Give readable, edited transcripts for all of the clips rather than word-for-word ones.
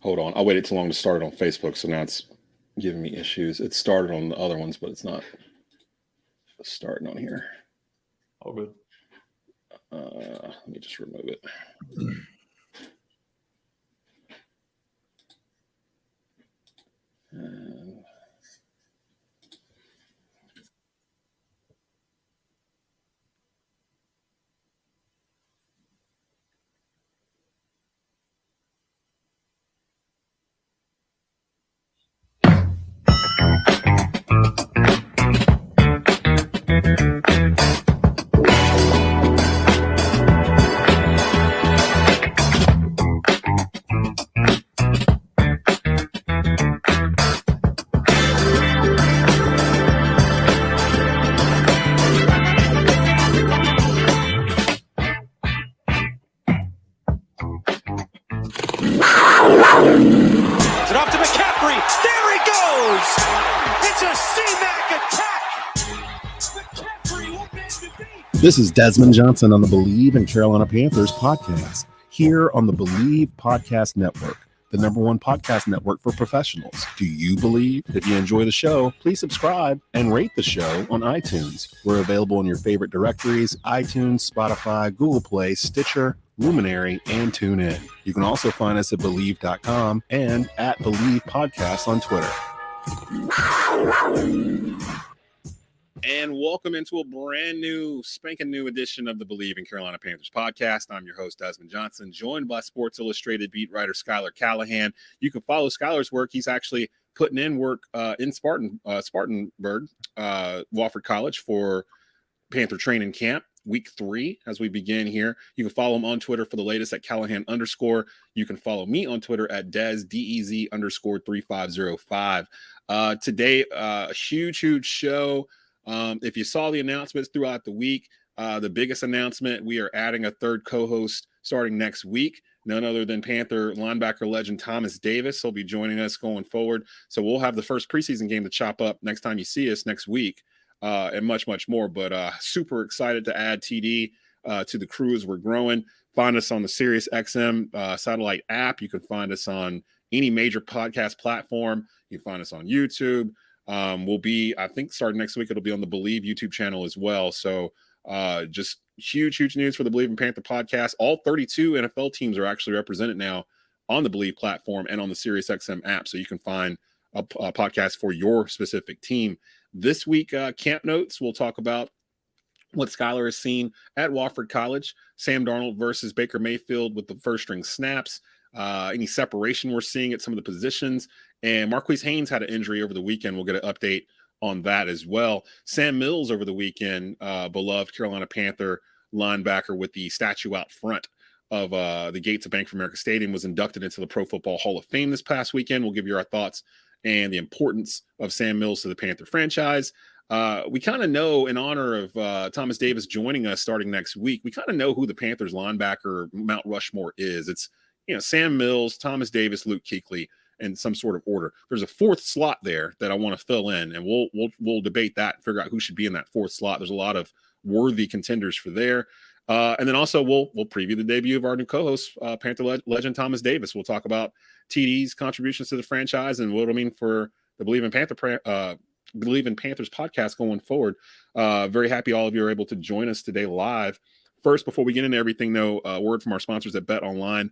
Hold on. I waited too long to start it on Facebook, so now it's giving me issues. It started on the other ones, but it's not starting on here. All good. Let me just remove it. And It off to McCaffrey. There he goes. It's a C-Mac attack. McCaffrey will bend the beat. This is Desmond Johnson on the Bleav in Carolina Panthers podcast, here on the Bleav Podcast Network, the #1 podcast network for professionals. Do you believe? If you enjoy the show, please subscribe and rate the show on iTunes. We're available in your favorite directories: iTunes, Spotify, Google Play, Stitcher, Luminary, and TuneIn. You can also find us at Bleav.com and at Bleav Podcast on Twitter. And welcome into a brand new, spanking new edition of the Bleav in Carolina Panthers podcast. I'm your host, Desmond Johnson, joined by Sports Illustrated beat writer Schuyler Callihan. You can follow Schuyler's work. He's actually putting in work in Spartanburg, Wofford College for Panther training camp. Week 3 as we begin here. You can follow him on Twitter for the latest at Callihan_. You can follow me on Twitter at DEZ_3505. Today, a huge show. If you saw the announcements throughout the week, the biggest announcement, we are adding a third co-host starting next week. None other than Panther linebacker legend Thomas Davis. He'll be joining us going forward. So we'll have the first preseason game to chop up next time you see us next week. And much more, but super excited to add TD to the crew as we're growing. Find us on the Sirius XM satellite app. You can find us on any major podcast platform. You can find us on YouTube. We'll be, I think, starting next week, it'll be on the Bleav YouTube channel as well. So just huge news for the Bleav in Panther podcast. All 32 NFL teams are actually represented now on the Bleav platform and on the Sirius XM app. So you can find a podcast for your specific team. This week, camp notes, we'll talk about what Schuyler has seen at Wofford College, Sam Darnold versus Baker Mayfield with the first-string snaps, any separation we're seeing at some of the positions, and Marquis Haynes had an injury over the weekend. We'll get an update on that as well. Sam Mills over the weekend, beloved Carolina Panther linebacker with the statue out front of the gates of Bank of America Stadium, was inducted into the Pro Football Hall of Fame this past weekend. We'll give you our thoughts and the importance of Sam Mills to the Panther franchise. We kind of know, in honor of Thomas Davis joining us starting next week, we kind of know who the Panthers linebacker Mount Rushmore is. It's, Sam Mills, Thomas Davis, Luke Kuechly, in some sort of order. There's a fourth slot there that I want to fill in, and we'll debate that and figure out who should be in that fourth slot. There's a lot of worthy contenders for there. And then also we'll preview the debut of our new co-host, Panther legend Thomas Davis. We'll talk about TD's contributions to the franchise and what it'll mean for the Bleav in Panthers podcast going forward. Very happy all of you are able to join us today live. First, before we get into everything, though, a word from our sponsors at Bet Online.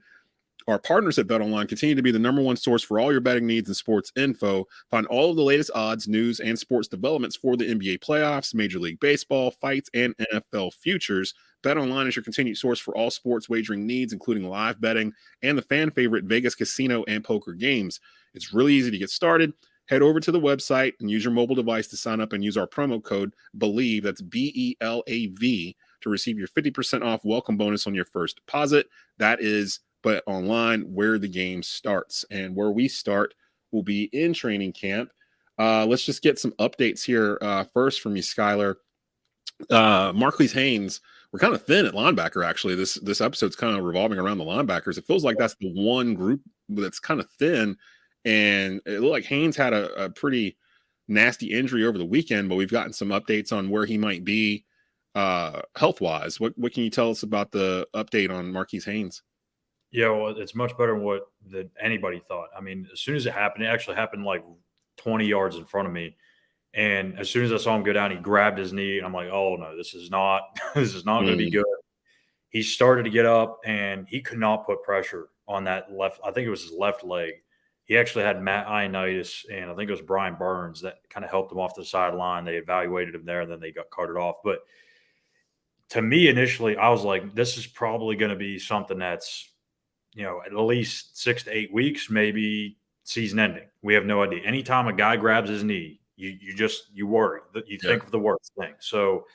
Our partners at Bet Online continue to be the #1 source for all your betting needs and sports info. Find all of the latest odds, news, and sports developments for the NBA playoffs, Major League Baseball, fights, and NFL futures. Bet Online is your continued source for all sports wagering needs, including live betting and the fan favorite Vegas casino and poker games. It's really easy to get started. Head over to the website and use your mobile device to sign up and use our promo code BLEAV, that's BELAV, to receive your 50% off welcome bonus on your first deposit. That is Bet Online, where the game starts. And where we start will be in training camp. Let's just get some updates here first from you, Schuyler. Marquis Haynes, we're kind of thin at linebacker, actually. This episode's kind of revolving around the linebackers. It feels like that's the one group that's kind of thin. And it looked like Haynes had a pretty nasty injury over the weekend, but we've gotten some updates on where he might be health-wise. What can you tell us about the update on Marquis Haynes? Yeah, well, it's much better than anybody thought. I mean, as soon as it happened, it actually happened like 20 yards in front of me. And as soon as I saw him go down, he grabbed his knee, and I'm like, "Oh no, this is not this is not going to be good." He started to get up, and he could not put pressure on that left. I think it was his left leg. He actually had Ionitis, and I think it was Brian Burns that kind of helped him off the sideline. They evaluated him there, and then they got carted off. But to me, initially, I was like, "This is probably going to be something that's, at least 6 to 8 weeks, maybe season ending. We have no idea." Anytime a guy grabs his knee, you worry. You think of the worst thing. So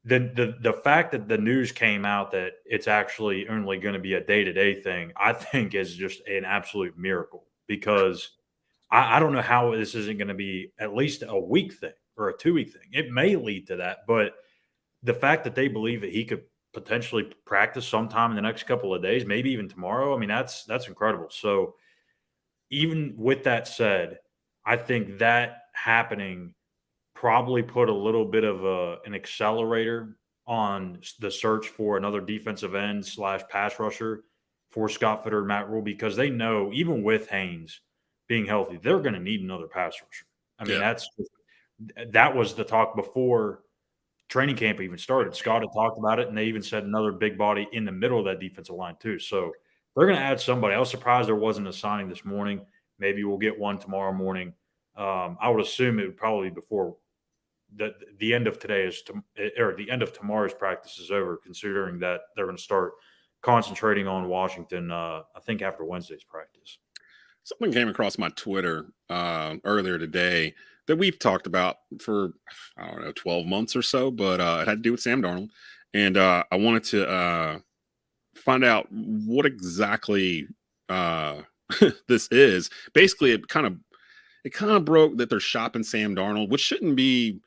the fact that the news came out that it's actually only going to be a day-to-day thing, I think is just an absolute miracle, because I don't know how this isn't going to be at least a week thing or a 2-week thing. It may lead to that, but the fact that they believe that he could potentially practice sometime in the next couple of days, maybe even tomorrow, I mean, that's incredible. So even with that said, I think that happening probably put a little bit of an accelerator on the search for another defensive end / pass rusher for Scott Fitter and Matt Rule, because they know even with Haynes being healthy, they're going to need another pass rusher. I mean, that was the talk before training camp even started. Scott had talked about it, and they even said another big body in the middle of that defensive line too. So they're going to add somebody. I was surprised there wasn't a signing this morning. Maybe we'll get one tomorrow morning. I would assume it would probably be before the end of the end of tomorrow's practice is over, considering that they're going to start concentrating on Washington, I think after Wednesday's practice. Something came across my Twitter earlier today that we've talked about for, 12 months or so, but it had to do with Sam Darnold. And I wanted to find out what exactly this is. Basically, it kind of broke that they're shopping Sam Darnold, which shouldn't be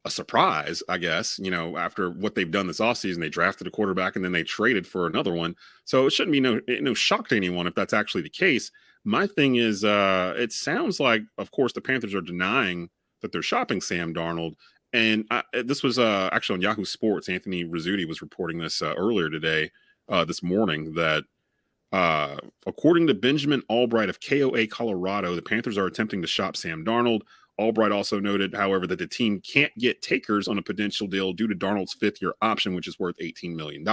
a surprise, I guess, after what they've done this offseason. They drafted a quarterback and then they traded for another one. So it shouldn't be no shock to anyone if that's actually the case. My thing is, it sounds like, of course, the Panthers are denying that they're shopping Sam Darnold. And this was actually on Yahoo Sports. Anthony Rizzuti was reporting this earlier today, this morning, that according to Benjamin Albright of KOA Colorado, the Panthers are attempting to shop Sam Darnold. Albright also noted, however, that the team can't get takers on a potential deal due to Darnold's fifth-year option, which is worth $18 million.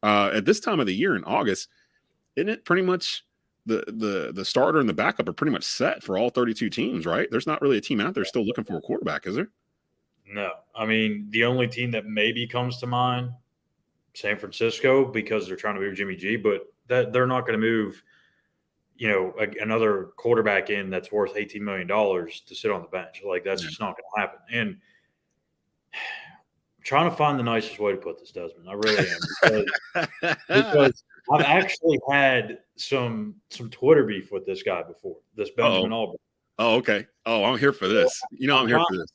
At this time of the year in August, isn't it pretty much the starter and the backup are pretty much set for all 32 teams, right? There's not really a team out there still looking for a quarterback, is there? No. I mean, the only team that maybe comes to mind, San Francisco, because they're trying to move Jimmy G, but they're not going to move another quarterback in that's worth $18 million to sit on the bench. Like, that's just not going to happen. And I'm trying to find the nicest way to put this, Desmond. I really am. Because I've actually had some Twitter beef with this guy before, this Benjamin Albright. Oh, okay. Oh, I'm here for this. I'm here for this.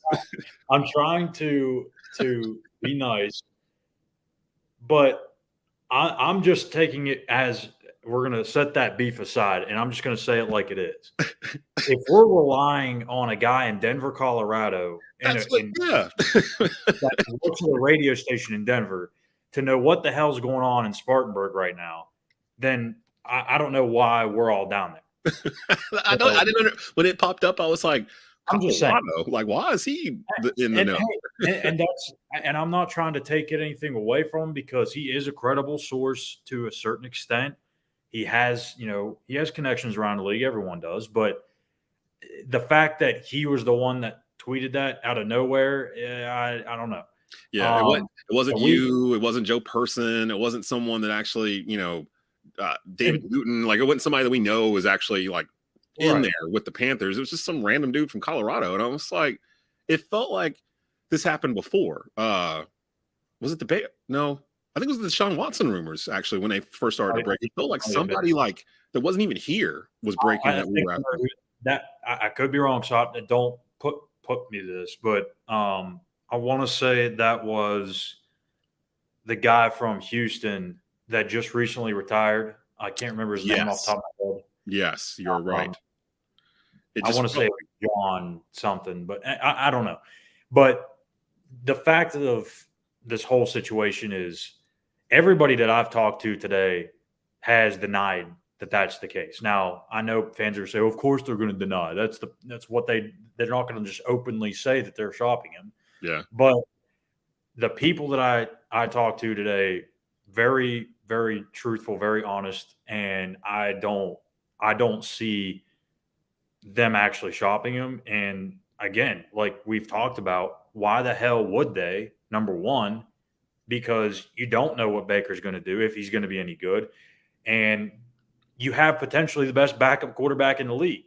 I'm trying to be nice, but I'm just taking it as – we're going to set that beef aside, and I'm just going to say it like it is. If we're relying on a guy in Denver, Colorado, that works at a radio station in Denver to know what the hell's going on in Spartanburg right now, then I don't know why we're all down there. I didn't. When it popped up, I was like, I'm just saying, like, why is he in the know? And I'm not trying to take anything away from him, because he is a credible source to a certain extent. He has connections around the league. Everyone does. But the fact that he was the one that tweeted that out of nowhere, I don't know. Yeah, it wasn't you. It wasn't Joe Person. It wasn't someone that actually, David Newton. Like, it wasn't somebody that we know was actually like in there with the Panthers. It was just some random dude from Colorado. And I was like, it felt like this happened before. Was it the Bay? No. I think it was the Deshaun Watson rumors, actually, when they first started to break. It felt like somebody like that wasn't even here was breaking that. I could be wrong, so don't put me to this, but I want to say that was the guy from Houston that just recently retired. I can't remember his name off the top of my head. Yes, you're right. I want to say John something, but I don't know. But the fact of this whole situation is, everybody that I've talked to today has denied that that's the case. Now, I know fans are saying, of course they're going to deny. That's what they're not going to just openly say that they're shopping him. Yeah. But the people that I talked to today, very, very truthful, very honest, and I don't see them actually shopping him. And again, like we've talked about, why the hell would they? Number one, because you don't know what Baker's going to do, if he's going to be any good. And you have potentially the best backup quarterback in the league.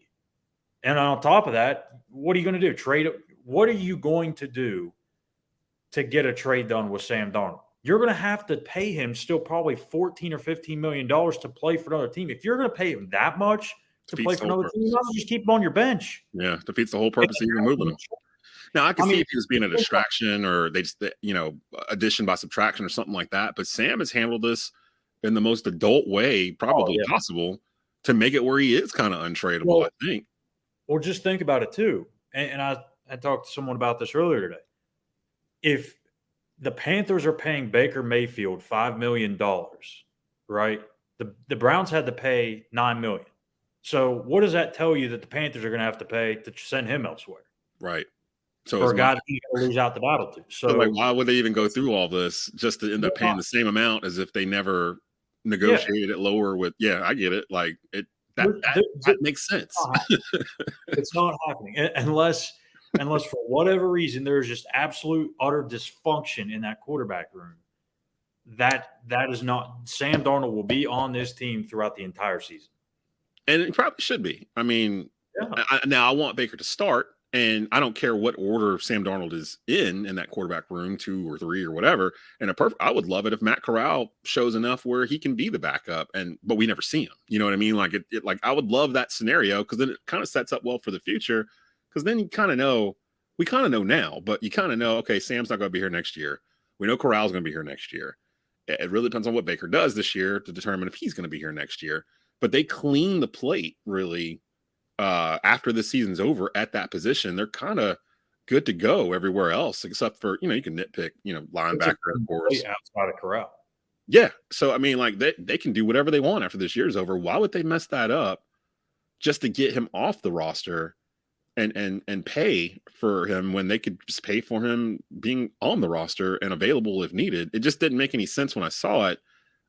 And on top of that, what are you going to do? Trade? What are you going to do to get a trade done with Sam Darnold? You're going to have to pay him still probably $14 or $15 million to play for another team. If you're going to pay him that much to play for another team, you might as well just keep him on your bench. Yeah, defeats the whole purpose of even moving him. Now, I can see if he was being a distraction or they just, addition by subtraction or something like that. But Sam has handled this in the most adult way probably possible to make it where he is kind of untradeable, I think. Or just think about it too. And I talked to someone about this earlier today. If the Panthers are paying Baker Mayfield $5 million, right? The Browns had to pay $9 million. So what does that tell you that the Panthers are going to have to pay to send him elsewhere? Right. So for a guy that he's going to lose out the battle to. So why would they even go through all this just to end up paying the same amount as if they never negotiated it lower with? Yeah, I get it. Like that makes sense. It's not happening unless for whatever reason there's just absolute utter dysfunction in that quarterback room. That is not. Sam Darnold will be on this team throughout the entire season, and it probably should be. I mean, now I want Baker to start. And I don't care what order Sam Darnold is in that quarterback room, 2 or 3 or whatever. And I would love it if Matt Corral shows enough where he can be the backup, but we never see him. You know what I mean? Like like I would love that scenario because then it kind of sets up well for the future. Because then you kind of know, we kind of know now, but you kind of know, okay, Sam's not going to be here next year. We know Corral's going to be here next year. It really depends on what Baker does this year to determine if he's going to be here next year. But they clean the plate really. After the season's over at that position, they're kind of good to go everywhere else, except for, you can nitpick, linebacker, of course. Outside of Corral. Yeah. So, I mean, like they can do whatever they want after this year's over. Why would they mess that up just to get him off the roster and pay for him when they could just pay for him being on the roster and available if needed? It just didn't make any sense when I saw it.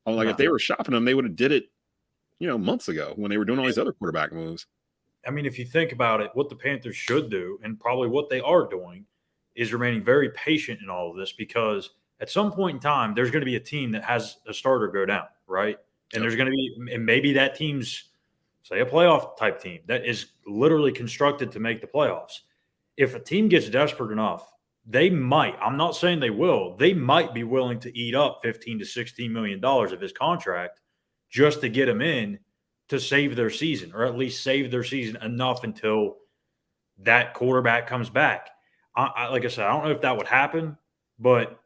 I'm like, if they were shopping him, they would have did it, months ago when they were doing all these other quarterback moves. I mean, if you think about it, what the Panthers should do, and probably what they are doing, is remaining very patient in all of this, because at some point in time, there's going to be a team that has a starter go down, right? And there's going to be, and maybe that team's, say, a playoff type team that is literally constructed to make the playoffs. If a team gets desperate enough, they might, I'm not saying they will, they might be willing to eat up $15 to $16 million of his contract just to get him in to save their season, or at least save their season enough until that quarterback comes back. Like I said, I don't know if that would happen, but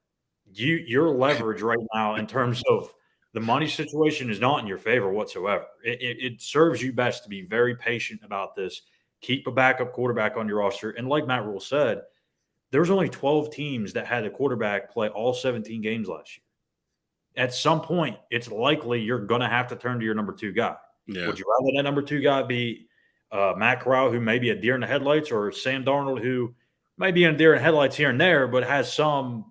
your leverage right now in terms of the money situation is not in your favor whatsoever. It serves you best to be very patient about this. Keep a backup quarterback on your roster. And like Matt Rule said, there's only 12 teams that had a quarterback play all 17 games last year. At some point, it's likely you're going to have to turn to your number 2 guy. Yeah. Would you rather that number 2 guy be Matt Corral, who may be a deer in the headlights, or Sam Darnold, who may be in deer in the headlights here and there, but has some,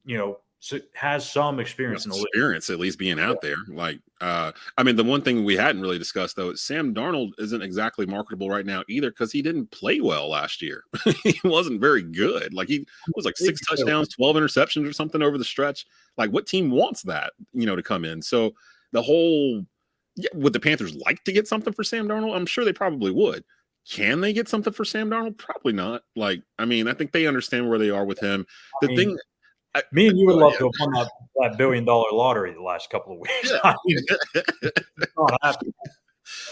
experience in the league. Experience at least being out there. Like, I mean, the one thing we hadn't really discussed though is Sam Darnold isn't exactly marketable right now either, because he didn't play well last year. He wasn't very good. Like he was like 6 touchdowns, 12 interceptions or something over the stretch. Like, what team wants that, to come in? So the whole. Yeah, would the Panthers like to get something for Sam Darnold? I'm sure they probably would. Can they get something for Sam Darnold? Probably not. Like, I mean, I think they understand where they are with him. Me and you would love to have won that $1 billion lottery the last couple of weeks. Yeah.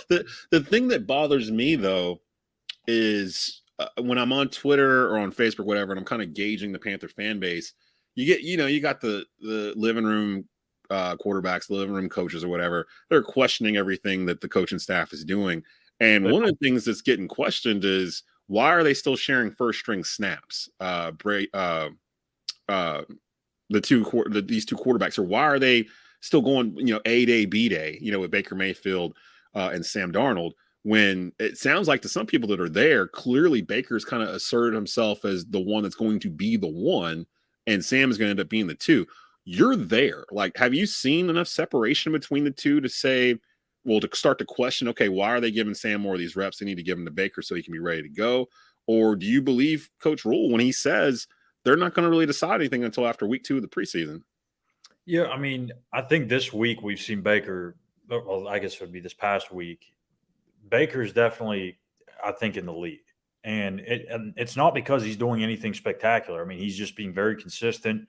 The thing that bothers me, though, is when I'm on Twitter or on Facebook, whatever, and I'm kind of gauging the Panther fan base, you got the living room quarterbacks, the living room coaches or whatever. They're questioning everything that the coaching staff is doing. And one of the things that's getting questioned is, why are they still sharing first string snaps? These 2 quarterbacks, or why are they still going, A day, B day, with Baker Mayfield and Sam Darnold, when it sounds like to some people that are there, clearly Baker's kind of asserted himself as the one that's going to be the one, and Sam is going to end up being the two. You're there. Like, have you seen enough separation between the two to say, well, to start to question, okay, why are they giving Sam more of these reps? They need to give him to Baker so he can be ready to go. Or do you believe Coach Rule when he says they're not going to really decide anything until after week 2 of the preseason? Yeah, I mean, I think this week we've seen Baker, well, I guess it would be this past week. Baker's definitely, I think, in the lead. And it's not because he's doing anything spectacular. I mean, he's just being very consistent,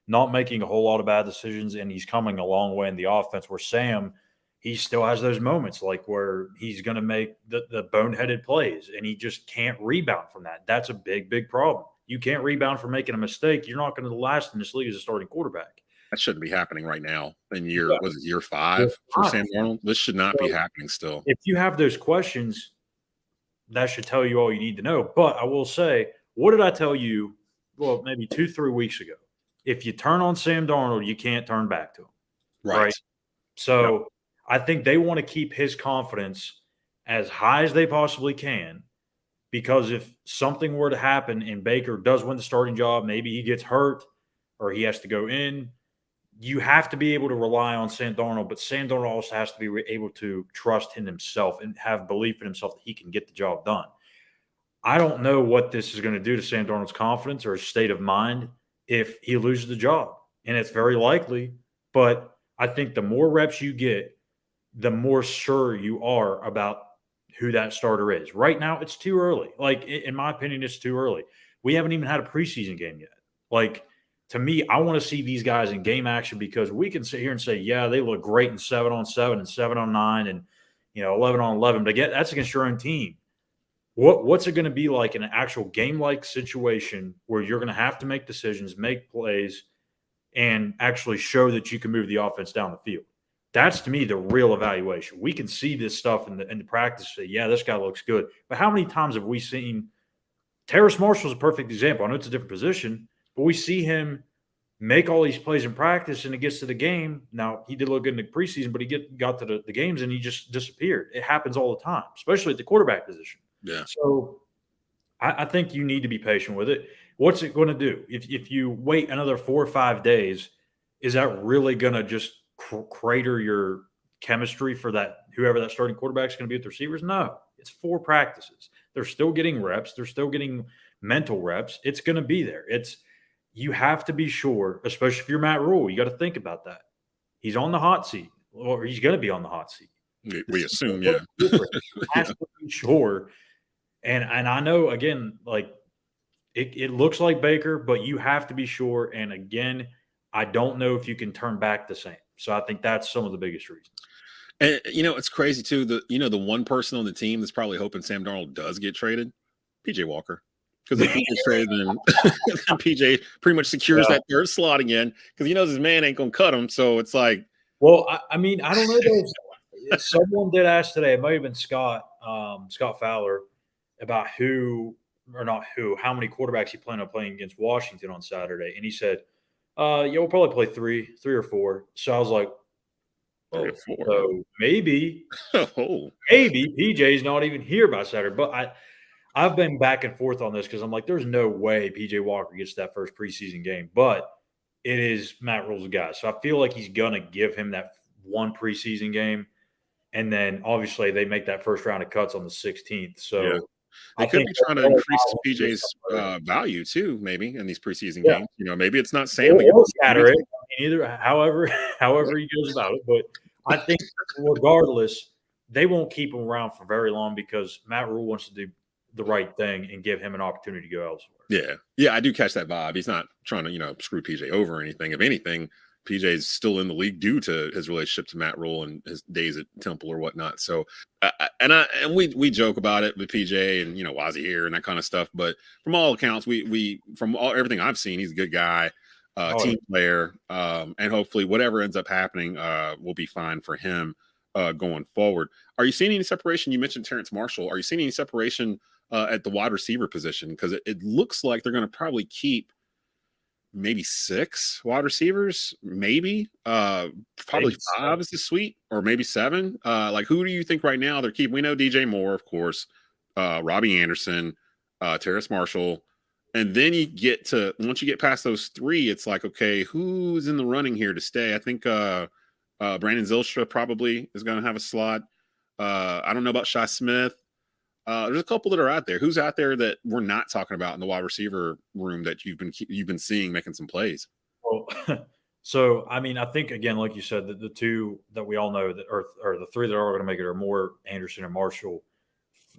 not making a whole lot of bad decisions, and he's coming a long way in the offense where Sam, he still has those moments like where he's going to make the boneheaded plays, and he just can't rebound from that. That's a big, big problem. You can't rebound from making a mistake. You're not going to last in this league as a starting quarterback. That shouldn't be happening right now in year 5 for Sam Darnold? This should not be happening still. If you have those questions, that should tell you all you need to know. But I will say, what did I tell you, well, maybe 2-3 weeks ago? If you turn on Sam Darnold, you can't turn back to him. Right? So I think they want to keep his confidence as high as they possibly can, because if something were to happen and Baker does win the starting job, maybe he gets hurt or he has to go in, you have to be able to rely on Sam Darnold, but Sam Darnold also has to be able to trust in himself and have belief in himself that he can get the job done. I don't know what this is going to do to Sam Darnold's confidence or his state of mind if he loses the job, and it's very likely. But I think the more reps you get, the more sure you are about who that starter is. Right now, it's too early. Like, in my opinion, it's too early. We haven't even had a preseason game yet. Like, to me, I want to see these guys in game action, because we can sit here and say, yeah, they look great in 7-on-7 and 7-on-9 and 11-on-11. But that's against your own team. What's it going to be like in an actual game-like situation where you're going to have to make decisions, make plays, and actually show that you can move the offense down the field? That's, to me, the real evaluation. We can see this stuff in the practice, say, yeah, this guy looks good. But how many times have we seen – Terrace Marshall's a perfect example. I know it's a different position, but we see him make all these plays in practice, and it gets to the game. Now, he did look good in the preseason, but he got to the games, and he just disappeared. It happens all the time, especially at the quarterback position. Yeah. So I think you need to be patient with it. What's it going to do? If you wait another 4 or 5 days, is that really going to just crater your chemistry for that whoever that starting quarterback is going to be with the receivers? No. It's 4 practices. They're still getting reps. They're still getting mental reps. It's going to be there. You have to be sure, especially if you're Matt Rule, you got to think about that. He's on the hot seat, or he's going to be on the hot seat. We assume, yeah. Has to be sure. And I know, again, like it looks like Baker, but you have to be sure. And again, I don't know if you can turn back the same. So I think that's some of the biggest reasons. And it's crazy too. The one person on the team that's probably hoping Sam Darnold does get traded, PJ Walker. Because if he gets traded, then PJ pretty much secures that third slot again, because he knows his man ain't gonna cut him. So it's like, well, I mean, I don't know. Someone did ask today. It might have been Scott Fowler, about how many quarterbacks he planned on playing against Washington on Saturday, and he said, we'll probably play three or four. So I was like, so maybe PJ's not even here by Saturday. But I've been back and forth on this, because I'm like, there's no way PJ Walker gets that first preseason game. But it is Matt Rule's guy. So I feel like he's going to give him that one preseason game. And then obviously they make that first round of cuts on the 16th. So they could be trying to increase PJ's value too, maybe in these preseason games. Maybe it's not Sam. Scatter it. Either however he goes about it. But I think regardless, they won't keep him around for very long, because Matt Rule wants to do the right thing and give him an opportunity to go elsewhere. Yeah, I do catch that vibe. He's not trying to, screw PJ over or anything. If anything, PJ's still in the league due to his relationship to Matt Rule and his days at Temple or whatnot. So, we joke about it with PJ and, why is he here and that kind of stuff. But from all accounts, everything I've seen, he's a good guy, team player, and hopefully whatever ends up happening will be fine for him going forward. Are you seeing any separation? You mentioned Terrace Marshall. Are you seeing any separation at the wide receiver position? Because it looks like they're going to probably keep maybe 6 wide receivers, maybe. Probably Maybe 5 is the sweet, or maybe 7. Like, who do you think right now they're keeping? We know DJ Moore, of course, Robbie Anderson, Terrace Marshall. And then you get to, once you get past those 3, it's like, okay, who's in the running here to stay? I think Brandon Zylstra probably is going to have a slot. I don't know about Shi Smith. There's a couple that are out there. Who's out there that we're not talking about in the wide receiver room that you've been seeing making some plays? Well, so I mean, I think again, like you said, the 2 that we all know that are the 3 that are going to make it are Moore, Anderson, and Marshall.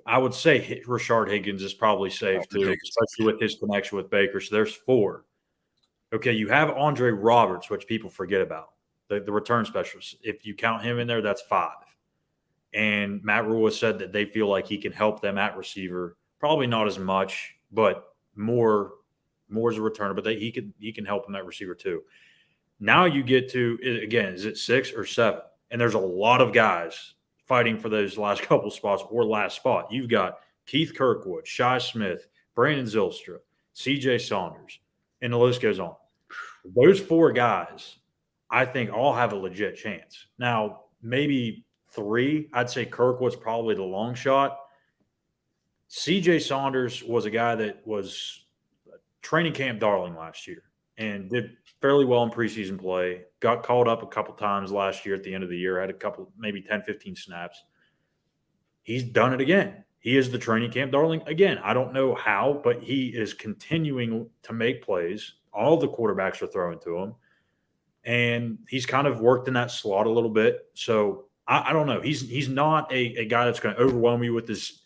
I would say Rashard Higgins is probably safe too, especially with his connection with Baker. So there's 4. Okay, you have Andre Roberts, which people forget about, the return specialist. If you count him in there, that's 5. And Matt Rule has said that they feel like he can help them at receiver. Probably not as much, but more as a returner. But he can help them at receiver too. Now you get to, again, is it 6 or 7? And there's a lot of guys fighting for those last couple spots or last spot. You've got Keith Kirkwood, Shi Smith, Brandon Zylstra, CJ Saunders, and the list goes on. Those 4 guys, I think, all have a legit chance. Now, maybe 3, I'd say Kirkwood's probably the long shot. CJ Saunders was a guy that was a training camp darling last year and did fairly well in preseason play. Got called up a couple times last year at the end of the year, had a couple, maybe 10, 15 snaps. He's done it again. He is the training camp darling again. I don't know how, but he is continuing to make plays. All the quarterbacks are throwing to him. And he's kind of worked in that slot a little bit. So I don't know. He's not a guy that's going to overwhelm you with his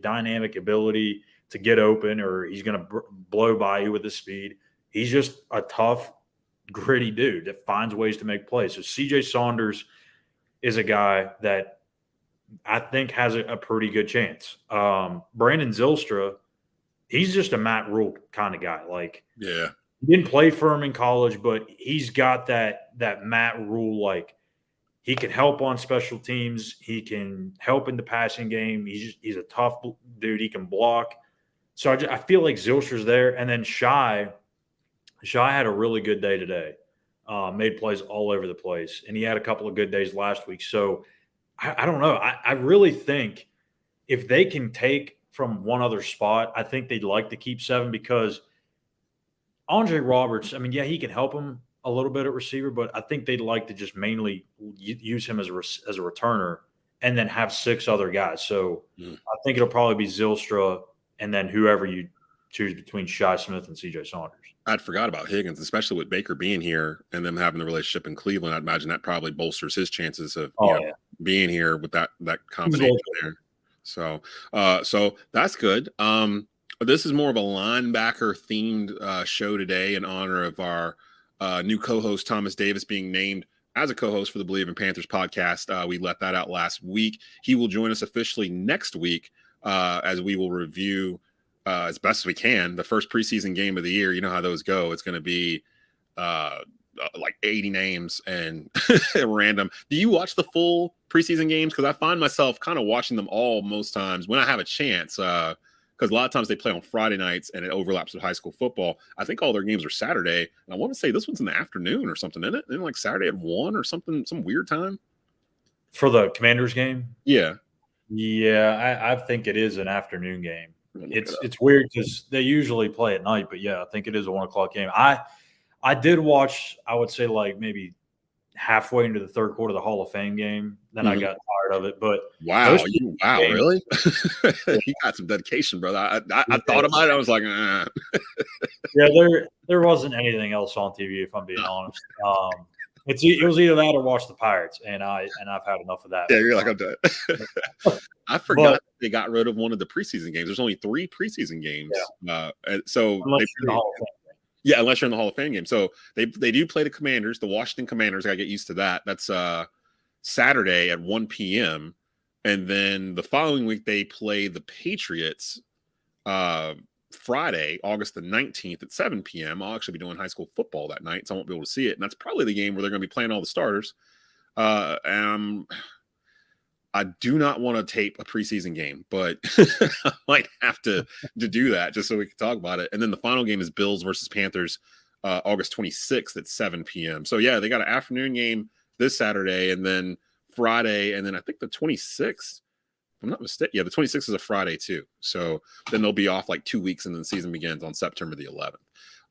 dynamic ability to get open, or he's going to blow by you with his speed. He's just a tough, gritty dude that finds ways to make plays. So CJ Saunders is a guy that I think has a pretty good chance. Brandon Zylstra, he's just a Matt Rule kind of guy. Like, yeah, he didn't play for him in college, but he's got that Matt Rule, like, he can help on special teams. He can help in the passing game. He's a tough dude. He can block. So I feel like Zylstra's there. And then Shi had a really good day today. Made plays all over the place. And he had a couple of good days last week. So I don't know. I really think if they can take from one other spot, I think they'd like to keep 7, because Andre Roberts, I mean, yeah, he can help him a little bit at receiver, but I think they'd like to just mainly use him as a returner and then have 6 other guys. So I think it'll probably be Zylstra and then whoever you choose between Shi Smith and CJ Saunders. I'd forgot about Higgins, especially with Baker being here and them having the relationship in Cleveland. I'd imagine that probably bolsters his chances of being here with that combination there. So that's good. This is more of a linebacker themed show today in honor of our new co-host Thomas Davis being named as a co-host for the Bleav in Panthers podcast. We let that out last week. He will join us officially next week as we will review as best as we can the first preseason game of the year. You know how those go. It's going to be like 80 names and random. Do you watch the full preseason games? Because I find myself kind of watching them all most times when I have a chance. Because a lot of times they play on Friday nights and it overlaps with high school football. I think all their games are Saturday. And I want to say this one's in the afternoon or something, isn't it? Isn't it like Saturday at 1 or something, some weird time? For the Commanders game? Yeah. Yeah, I think it is an afternoon game. It's weird because they usually play at night, but yeah, I think it is a 1 o'clock game. I did watch, I would say, like maybe halfway into the third quarter of the Hall of Fame game. Then I got tired of it. But wow, really? You got some dedication, brother. I thought about it. I was like, yeah, there wasn't anything else on TV, if I'm being honest. It was either that or watch the Pirates, and I've had enough of that. Yeah, you're like, I'm done. I forgot they got rid of one of the preseason games. There's only 3 preseason games. Yeah. Unless you're in the Hall of Fame game. So they do play the Commanders, the Washington Commanders. I gotta get used to that. That's Saturday at 1 p.m. And then the following week they play the Patriots Friday, August the 19th at 7 p.m. I'll actually be doing high school football that night, so I won't be able to see it. And that's probably the game where they're going to be playing all the starters. I do not want to tape a preseason game, but I might have to do that just so we can talk about it. And then the final game is Bills versus Panthers August 26th at 7 p.m. So yeah, they got an afternoon game this Saturday, and then Friday, and then I think the 26th. I'm not mistaken. Yeah, the 26th is a Friday too. So then they'll be off like 2 weeks, and then the season begins on September the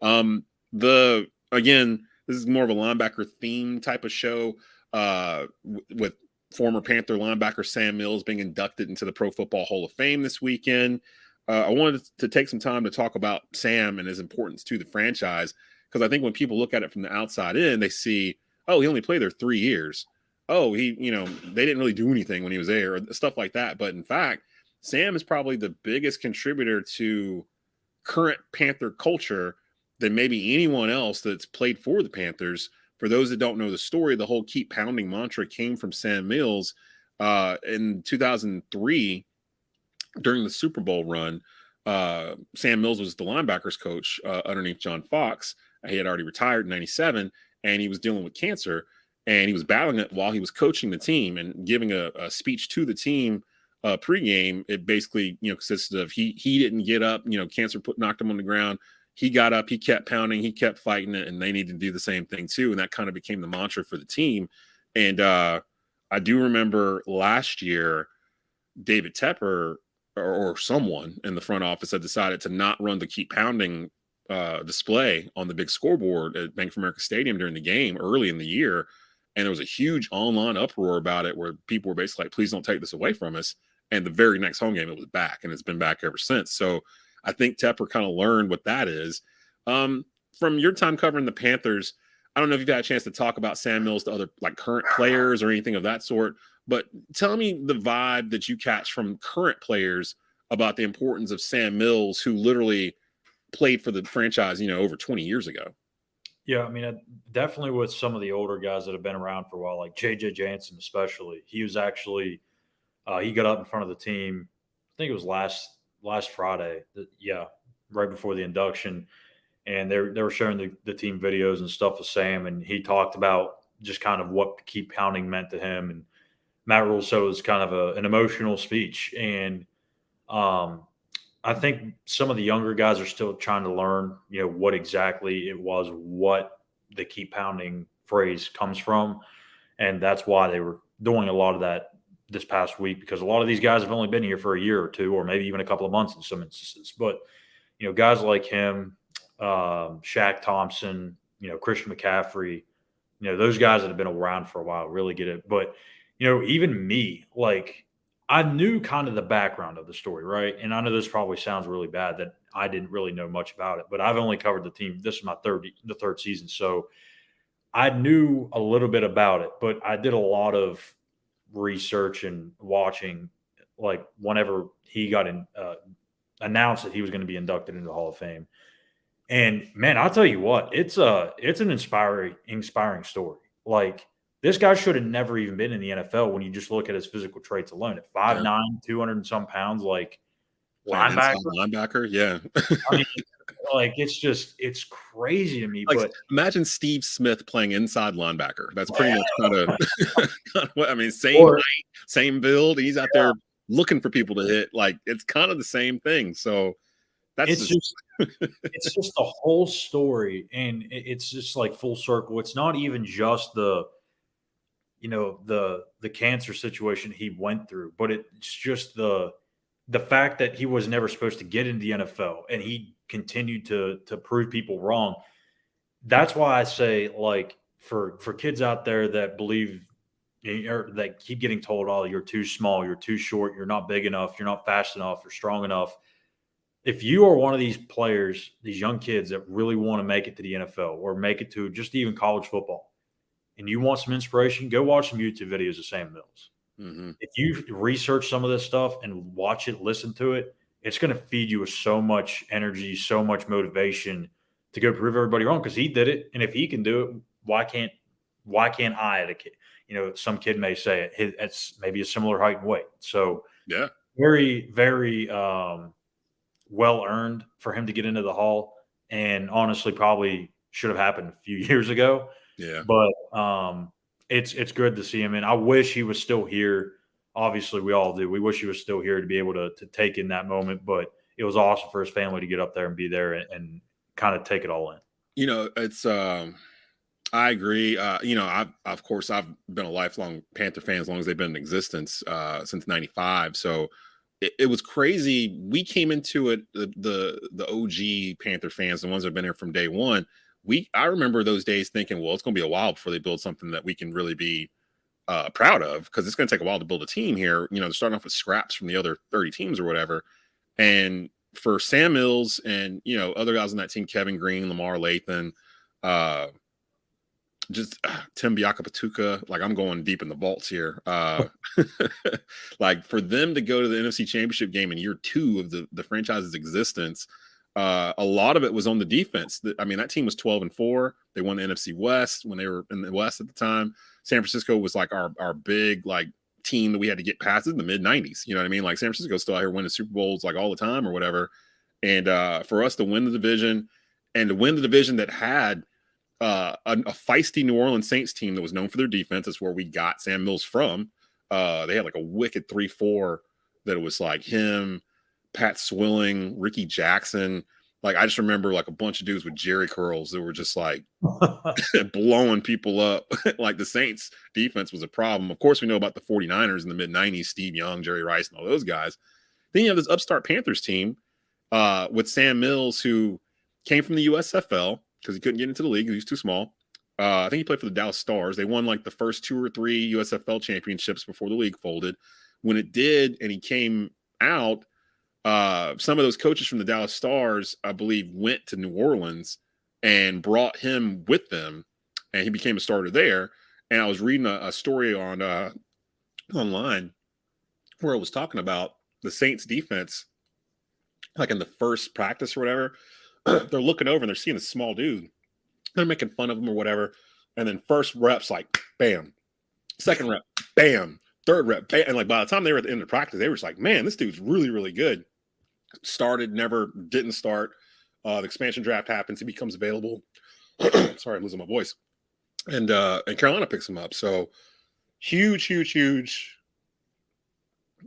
11th. Again, this is more of a linebacker theme type of show with former Panther linebacker Sam Mills being inducted into the Pro Football Hall of Fame this weekend. I wanted to take some time to talk about Sam and his importance to the franchise, because I think when people look at it from the outside in, they see, oh, he only played there 3 years. Oh, they didn't really do anything when he was there, or stuff like that. But in fact, Sam is probably the biggest contributor to current Panther culture than maybe anyone else that's played for the Panthers. For those that don't know the story, the whole keep pounding mantra came from Sam Mills in 2003 during the Super Bowl run. Sam Mills was the linebackers coach underneath John Fox. He had already retired in 97, and he was dealing with cancer, and he was battling it while he was coaching the team and giving a speech to the team pregame. It basically, consisted of he didn't get up, cancer knocked him on the ground. He got up, he kept pounding, he kept fighting it, and they needed to do the same thing too. And that kind of became the mantra for the team. And I do remember last year, David Tepper or someone in the front office had decided to not run the keep pounding display on the big scoreboard at Bank of America Stadium during the game early in the year. And there was a huge online uproar about it, where people were basically like, please don't take this away from us. And the very next home game, it was back, and it's been back ever since. So I think Tepper kind of learned what that is. From your time covering the Panthers, I don't know if you've had a chance to talk about Sam Mills to other like current players or anything of that sort, but tell me the vibe that you catch from current players about the importance of Sam Mills, who literally played for the franchise, over 20 years ago. Yeah, I mean, definitely with some of the older guys that have been around for a while, like J.J. Jansen especially. He was actually he got up in front of the team, I think it was last Friday, right before the induction, and they were showing the team videos and stuff with Sam, and he talked about just kind of what keep pounding meant to him. And Matt Rule said it was kind of an emotional speech, and I think some of the younger guys are still trying to learn, what exactly it was, what the keep pounding phrase comes from. And that's why they were doing a lot of that this past week, because a lot of these guys have only been here for a year or two, or maybe even a couple of months in some instances. But, guys like him, Shaq Thompson, Christian McCaffrey, those guys that have been around for a while really get it. But, even me, like, I knew kind of the background of the story, right? And I know this probably sounds really bad that I didn't really know much about it, but I've only covered the team. This is the third season. So I knew a little bit about it, but I did a lot of research and watching, like whenever he got announced that he was going to be inducted into the Hall of Fame. And man, I'll tell you what, it's an inspiring story. Like, this guy should have never even been in the NFL when you just look at his physical traits alone. At 5'9", 200 and some pounds, like linebacker, yeah. I mean, like, it's crazy to me. Like, but imagine Steve Smith playing inside linebacker. That's pretty much kind of what I mean. Same height, same build. He's out there looking for people to hit. Like, it's kind of the same thing. So it's just the whole story, and it's just like full circle. It's not even just the cancer situation he went through, but it's just the fact that he was never supposed to get into the NFL, and he continued to prove people wrong. That's why I say, like, for kids out there that Bleav, or that keep getting told, oh, you're too small, you're too short, you're not big enough, you're not fast enough, you're strong enough. If you are one of these players, these young kids that really want to make it to the NFL or make it to just even college football, and you want some inspiration, go watch some YouTube videos of Sam Mills. Mm-hmm. If you research some of this stuff and watch it, listen to it, it's going to feed you with so much energy, so much motivation to go prove everybody wrong, because he did it. And if he can do it, why can't I at a kid? Some kid may say it's maybe a similar height and weight. So yeah, very, very well earned for him to get into the Hall, and honestly probably should have happened a few years ago. Yeah. But it's good to see him. And I wish he was still here. Obviously, we all do. We wish he was still here to be able to take in that moment. But it was awesome for his family to get up there and be there and kind of take it all in. It's I agree. Of course I've been a lifelong Panther fan as long as they've been in existence since '95. So it was crazy. We came into it the OG Panther fans, the ones that have been here from day one. I remember those days thinking, well, it's going to be a while before they build something that we can really be proud of, because it's going to take a while to build a team here. They're starting off with scraps from the other 30 teams or whatever. And for Sam Mills and, other guys on that team, Kevin Green, Lamar Lathan, Tim Biakapatuka, like I'm going deep in the vaults here. Like for them to go to the NFC Championship game in year 2 of the franchise's existence, a lot of it was on the defense. That team was 12-4. They won the NFC West when they were in the West at the time. San Francisco was like our big team that we had to get past in the mid 90s. You know what I mean? Like San Francisco still out here winning Super Bowls like all the time or whatever. And for us to win the division, and to win the division that had a feisty New Orleans Saints team that was known for their defense, that's where we got Sam Mills from. They had like a wicked 3-4 that it was like him, Pat Swilling, Ricky Jackson. Like I just remember like a bunch of dudes with jerry curls that were just like blowing people up. Like the Saints defense was a problem. Of course, we know about the 49ers in the mid 90s, Steve Young, Jerry Rice, and all those guys. Then you have this upstart Panthers team with Sam Mills, who came from the USFL because he couldn't get into the league. He was too small. I think he played for the Dallas Stars. They won like the first 2 or 3 USFL championships before the league folded. When it did, and he came out, some of those coaches from the Dallas Stars, I believe, went to New Orleans and brought him with them, and he became a starter there. And I was reading a story on online where it was talking about the Saints defense, like in the first practice or whatever. They're looking over and they're seeing a small dude. They're making fun of him or whatever. And then first rep's like, bam. Second rep, bam. Third rep, bam. And like by the time they were at the end of practice, they were just like, man, this dude's really, really good. Started, never didn't start. The expansion draft happens. He becomes available. Sorry, I'm losing my voice. And Carolina picks him up. So huge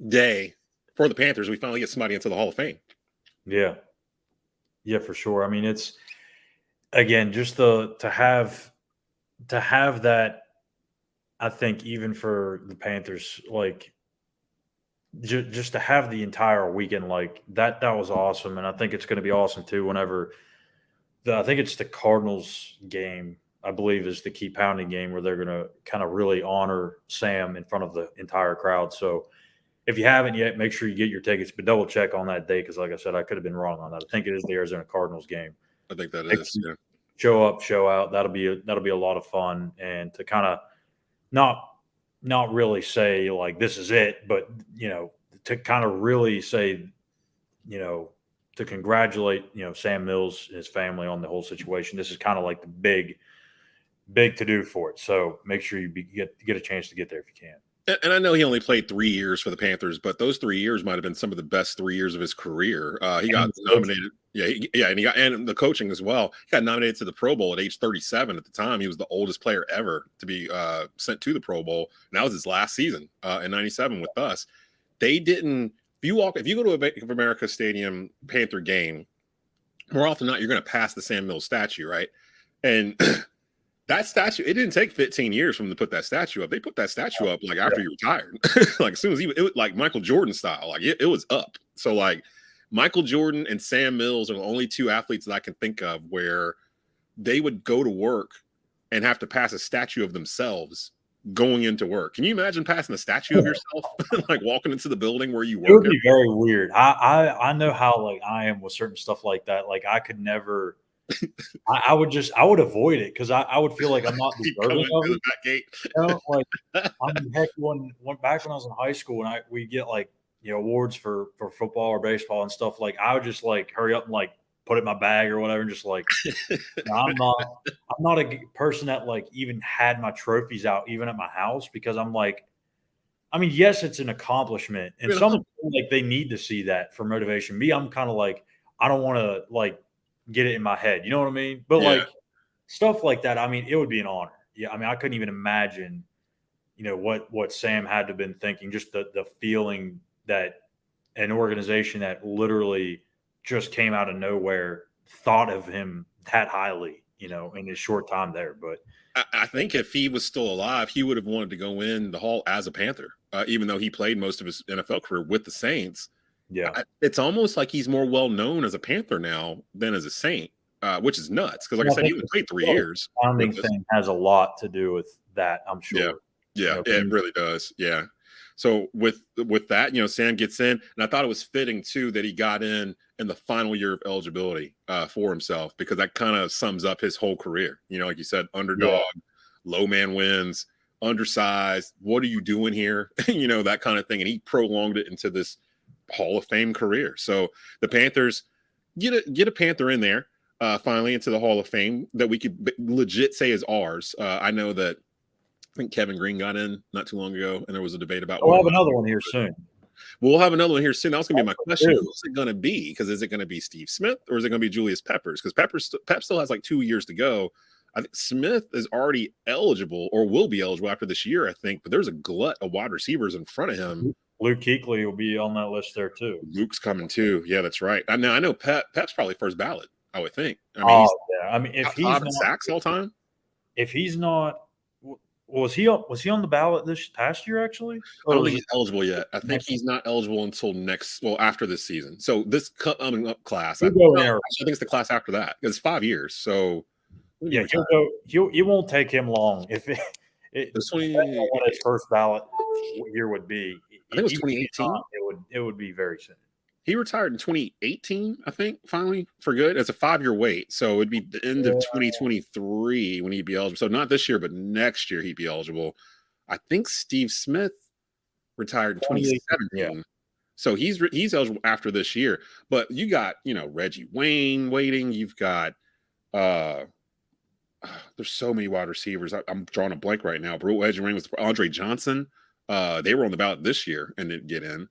day for the Panthers. We finally get somebody into the Hall of Fame. Yeah. Yeah, for sure. I mean, it's again just to have that. I think even for the Panthers, like just to have the entire weekend like that was awesome, and I think it's going to be awesome too. Whenever I think it's the Cardinals game, I believe, is the key pounding game where they're going to kind of really honor Sam in front of the entire crowd. So if you haven't yet, make sure you get your tickets, but double check on that day because, like I said, I could have been wrong on that. I think it is the Arizona Cardinals game. I think that is. Yeah. Show up, show out. That'll be a lot of fun, and to kind of not really say like this is it, but to kind of really say, to congratulate Sam Mills and his family on the whole situation. This is kind of like the big to do for it. So make sure you get a chance to get there if you can. And I know he only played 3 years for the Panthers, but those 3 years might have been some of the best 3 years of his career. He got nominated. And the coaching as well. He got nominated to the Pro Bowl at age 37. At the time, he was the oldest player ever to be sent to the Pro Bowl. And that was his last season in '97 with us. They didn't. If you go to a Bank of America Stadium Panther game, more often than not, you're going to pass the Sam Mills statue, right? And that statue, it didn't take 15 years for them to put that statue up. They put that statue up like after he retired. Like as soon as it was like Michael Jordan style, like it was up. So like Michael Jordan and Sam Mills are the only 2 athletes that I can think of where they would go to work and have to pass a statue of themselves going into work. Can you imagine passing a statue of yourself, like walking into the building where you work? It would be very weird. I know how like I am with certain stuff like that. Like I could never. I would avoid it because I would feel like I'm not deserving of it. That gate. Like heck, one back when I was in high school and we get like awards for football or baseball and stuff, like I would just like hurry up and like put it in my bag or whatever and just like I'm not a person that like even had my trophies out even at my house because I'm like, I mean, yes, it's an accomplishment and some people like they need to see that for motivation. Me, I'm kind of like I don't want to like get it in my head. You know what I mean? But like stuff like that, I mean, it would be an honor. Yeah. I mean, I couldn't even imagine, what Sam had to have been thinking, just the feeling that an organization that literally just came out of nowhere thought of him that highly. in his short time there. But I think if he was still alive, he would have wanted to go in the Hall as a Panther, even though he played most of his NFL career with the Saints. yeah, It's almost like he's more well known as a Panther now than as a Saint, which is nuts. Because, like I said, he only played 3 years. Founding thing has a lot to do with that, I'm sure. Yeah, it really does. Yeah. So with that, Sam gets in, and I thought it was fitting too that he got in the final year of eligibility for himself, because that kind of sums up his whole career. Like you said, underdog, low man wins, undersized. What are you doing here? That kind of thing. And he prolonged it into this Hall of Fame career. So the Panthers get a Panther in there finally into the Hall of Fame that we could legit say is ours. I know that I think Kevin Green got in not too long ago, and there was a debate about. We'll have another one here soon. We'll have another one here soon. That was going to be my question. Who's it going to be? Because is it going to be Steve Smith or is it going to be Julius Peppers? Because Pep still has like 2 years to go. I think Smith is already eligible or will be eligible after this year, I think. But there's a glut of wide receivers in front of him. Luke Kuechly will be on that list there too. Luke's coming too. Yeah, that's right. I know Pep's probably first ballot, I would think. I mean, if he's not sacks all time. If he's not. Was he on the ballot this past year, actually? I don't think he's eligible yet. I think he's not eligible until after this season. So this coming up class, I think it's the class after that. It's 5 years. So yeah, it won't take him long. If what his first ballot year would be. I think it was 2018. It would be very soon. He retired in 2018, I think, finally, for good. It's a 5-year wait. So it'd be the end of 2023 when he'd be eligible. So not this year, but next year he'd be eligible. I think Steve Smith retired in 2017. Yeah. So he's eligible after this year. But you got, Reggie Wayne waiting. You've got there's so many wide receivers. I'm drawing a blank right now. Reggie Wayne was Andre Johnson. They were on the ballot this year and didn't get in.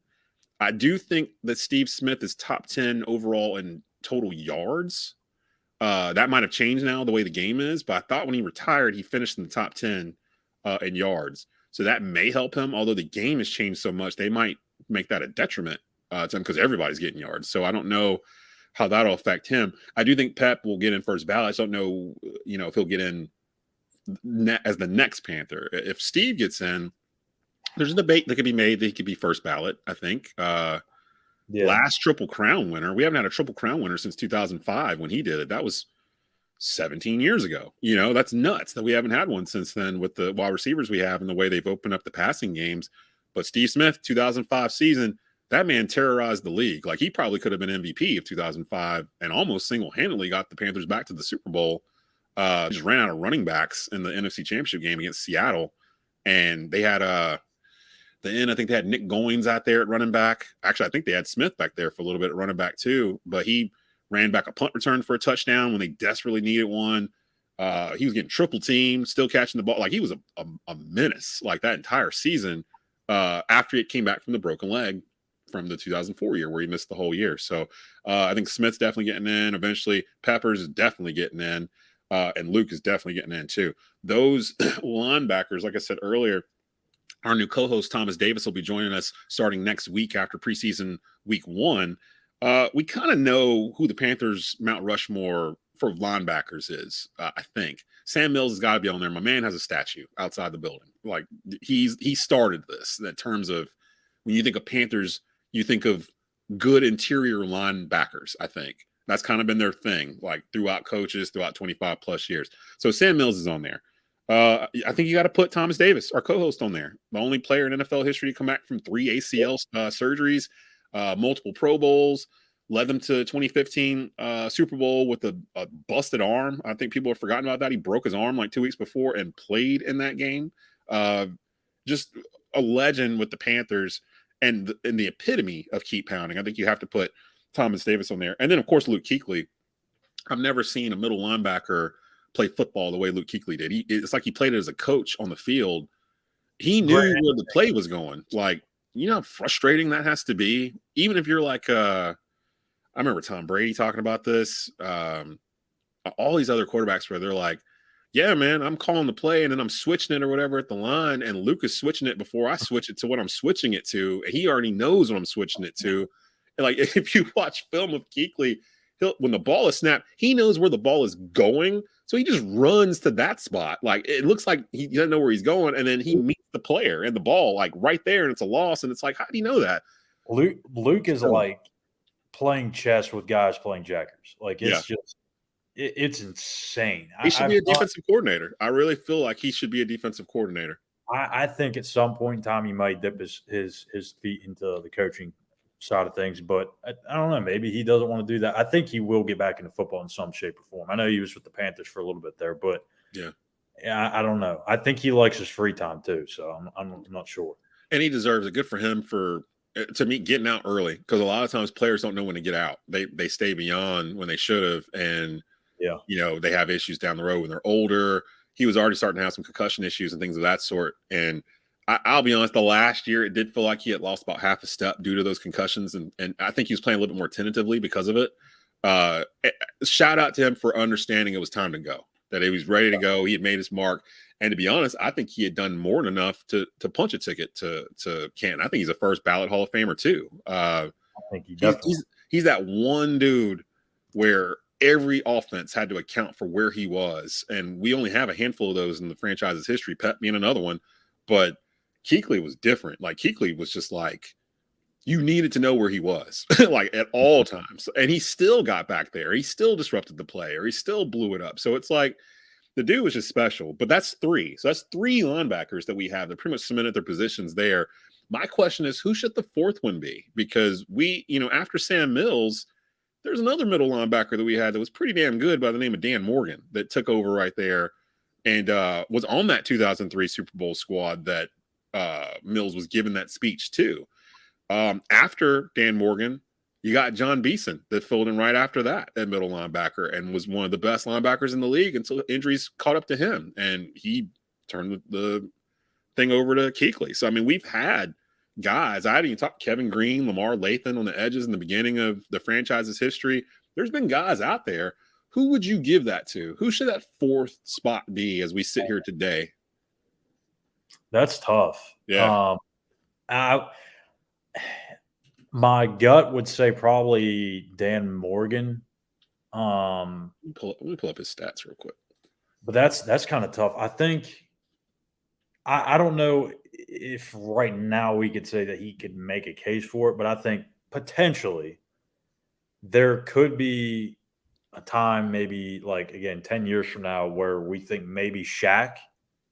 I do think that Steve Smith is top 10 overall in total yards. That might have changed now the way the game is, but I thought when he retired, he finished in the top 10 in yards. So that may help him, although the game has changed so much, they might make that a detriment to him because everybody's getting yards. So I don't know how that'll affect him. I do think Pep will get in first ballot. I just don't know, if he'll get in as the next Panther. If Steve gets in, there's a debate that could be made that he could be first ballot, I think. Last Triple Crown winner. We haven't had a Triple Crown winner since 2005 when he did it. That was 17 years ago. That's nuts that we haven't had one since then with the wide receivers we have and the way they've opened up the passing games. But Steve Smith, 2005 season, that man terrorized the league. Like, he probably could have been MVP of 2005 and almost single-handedly got the Panthers back to the Super Bowl. Just ran out of running backs in the NFC Championship game against Seattle. And they had I think they had Nick Goins out there at running back. Actually, I think they had Smith back there for a little bit at running back too, but he ran back a punt return for a touchdown when they desperately needed one. He was getting triple teamed, still catching the ball. Like, he was a menace like that entire season after it came back from the broken leg from the 2004 year where he missed the whole year. So I think Smith's definitely getting in. Eventually, Peppers is definitely getting in, and Luke is definitely getting in too. Those linebackers, like I said earlier, our new co-host, Thomas Davis, will be joining us starting next week after preseason week 1. We kind of know who the Panthers' Mount Rushmore for linebackers is, I think. Sam Mills has got to be on there. My man has a statue outside the building. Like, he started this in terms of when you think of Panthers, you think of good interior linebackers, I think. That's kind of been their thing, like throughout 25 plus years. So Sam Mills is on there. I think you got to put Thomas Davis, our co-host, on there. The only player in NFL history to come back from 3 ACL surgeries, multiple Pro Bowls, led them to 2015 Super Bowl with a busted arm. I think people have forgotten about that. He broke his arm like 2 weeks before and played in that game. Just a legend with the Panthers and the epitome of keep pounding. I think you have to put Thomas Davis on there. And then, of course, Luke Kuechly. I've never seen a middle linebacker play football the way Luke Kuechly did. It's like he played it as a coach on the field. He knew where the play was going. Like, how frustrating that has to be. Even if you're like, I remember Tom Brady talking about this. All these other quarterbacks where they're like, yeah, man, I'm calling the play and then I'm switching it or whatever at the line. And Luke is switching it before I switch it to what I'm switching it to. And he already knows what I'm switching it to. And like, if you watch film of Kuechly, when the ball is snapped, he knows where the ball is going, So he just runs to that spot. Like, it looks like he doesn't know where he's going, and then he meets the player and the ball like right there, and it's a loss. And it's like, how do you know that? Luke is like playing chess with guys playing checkers. Like, it's just it's insane. He should be a defensive coordinator. I really feel like he should be a defensive coordinator. I think at some point in time he might dip his feet into the coaching side of things, but I don't know. Maybe he doesn't want to do that. I think he will get back into football in some shape or form. I know he was with the Panthers for a little bit there, but I don't know. I think he likes his free time too, so I'm not sure. And he deserves it. Good for him to me getting out early, because a lot of times players don't know when to get out. They stay beyond when they should have, and they have issues down the road when they're older. He was already starting to have some concussion issues and things of that sort, and I'll be honest, the last year it did feel like he had lost about half a step due to those concussions, and I think he was playing a little bit more tentatively because of it. Shout out to him for understanding it was time to go, that he was ready to go. He had made his mark, and to be honest, I think he had done more than enough to punch a ticket to Canton. I think he's a first ballot Hall of Famer too. I think he's that one dude where every offense had to account for where he was, and we only have a handful of those in the franchise's history, Pep being another one. But Kuchely was different. Like, Kuchely was just like, you needed to know where he was, like, at all times. And he still got back there. He still disrupted the play, or he still blew it up. So it's like, the dude was just special. But that's three. So that's three linebackers that we have that pretty much cemented their positions there. My question is, who should the fourth one be? Because after Sam Mills, there's another middle linebacker that we had that was pretty damn good by the name of Dan Morgan that took over right there and was on that 2003 Super Bowl squad that Mills was giving that speech to. After Dan Morgan, you got John Beeson that filled in right after that at middle linebacker and was one of the best linebackers in the league until injuries caught up to him, and he turned the thing over to Kuechly. So, I mean, we've had guys. I didn't even talk Kevin Green, Lamar Lathan on the edges in the beginning of the franchise's history. There's been guys out there. Who would you give that to? Who should that fourth spot be as we sit here today? That's tough. Yeah. My gut would say probably Dan Morgan. Let me pull up his stats real quick. But that's kind of tough. I think I don't know if right now we could say that he could make a case for it, but I think potentially there could be a time, maybe like, again, 10 years from now, where we think maybe Shaq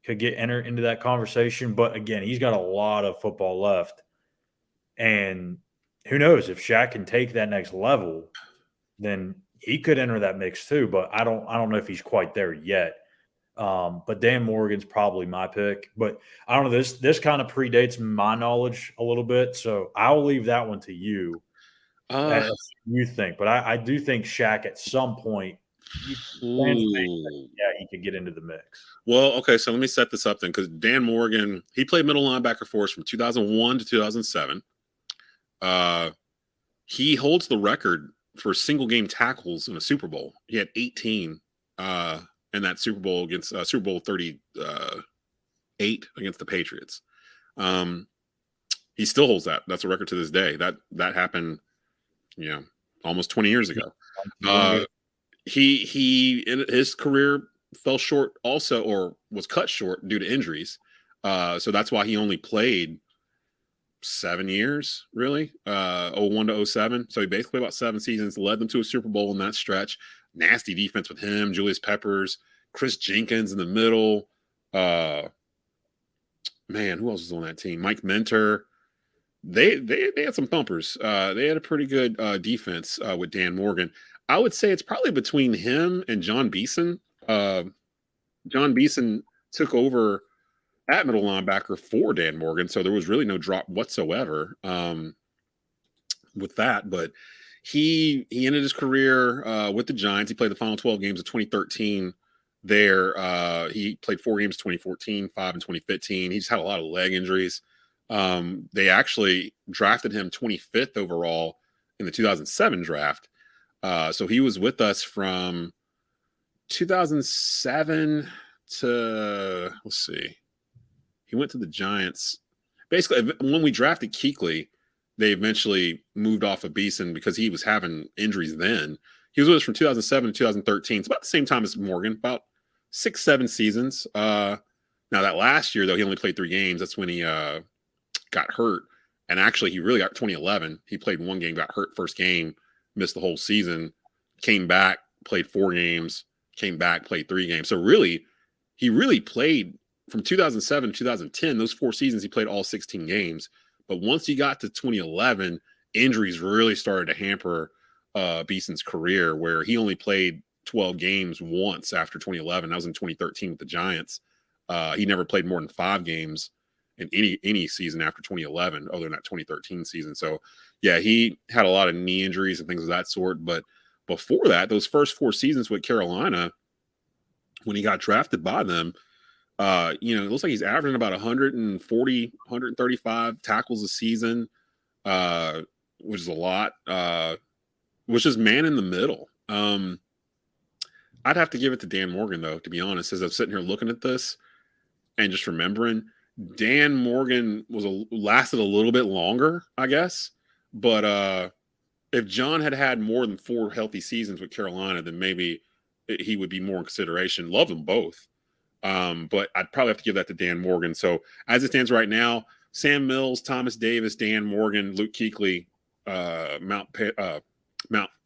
could enter into that conversation. But again, he's got a lot of football left. And who knows, if Shaq can take that next level, then he could enter that mix too. But I don't know if he's quite there yet. But Dan Morgan's probably my pick. But I don't know, this kind of predates my knowledge a little bit. So I'll leave that one to you. As you think. But I do think Shaq at some point, he could get into the mix. Well, okay, so let me set this up then, because Dan Morgan, he played middle linebacker for us from 2001 to 2007. He holds the record for single game tackles in a Super Bowl. He had 18 in that Super Bowl against Super Bowl 38 against the Patriots. He still holds that. That's a record to this day. That happened, almost 20 years ago. He in his career fell short also, or was cut short due to injuries. So that's why he only played 7 years, really, 01 to 07. So he basically about 7 seasons, led them to a Super Bowl in that stretch. Nasty defense with him, Julius Peppers, Chris Jenkins in the middle. Man, who else was on that team? Mike Minter. They had some thumpers. They had a pretty good defense with Dan Morgan. I would say it's probably between him and John Beeson. John Beeson took over at middle linebacker for Dan Morgan, so there was really no drop whatsoever with that. But he ended his career with the Giants. He played the final 12 games of 2013 there. He played 4 games in 2014, 5 in 2015. He just had a lot of leg injuries. They actually drafted him 25th overall in the 2007 draft. So he was with us from 2007 to, let's see, he went to the Giants. Basically, when we drafted Kuechly, they eventually moved off of Beeson because he was having injuries then. He was with us from 2007 to 2013. It's about the same time as Morgan, about 6-7 seasons. Now that last year, though, he only played 3 games. That's when he got hurt. And actually, he really got 2011. He played 1 game, got hurt first game, missed the whole season, came back, played 4 games, came back, played 3 games. So really, he really played from 2007 to 2010. Those 4 seasons, he played all 16 games. But once he got to 2011, injuries really started to hamper Beason's career, where he only played 12 games once after 2011. That was in 2013 with the Giants. He never played more than 5 games in any season after 2011, other than that 2013 season. So, yeah, he had a lot of knee injuries and things of that sort. But before that, those first 4 seasons with Carolina, when he got drafted by them, it looks like he's averaging about 140, 135 tackles a season, which is a lot, which is man in the middle. I'd have to give it to Dan Morgan, though, to be honest, as I'm sitting here looking at this and just remembering. Dan Morgan lasted a little bit longer, I guess. But if John had more than 4 healthy seasons with Carolina, then maybe he would be more in consideration. Love them both. But I'd probably have to give that to Dan Morgan. So as it stands right now, Sam Mills, Thomas Davis, Dan Morgan, Luke Kuechly, Mount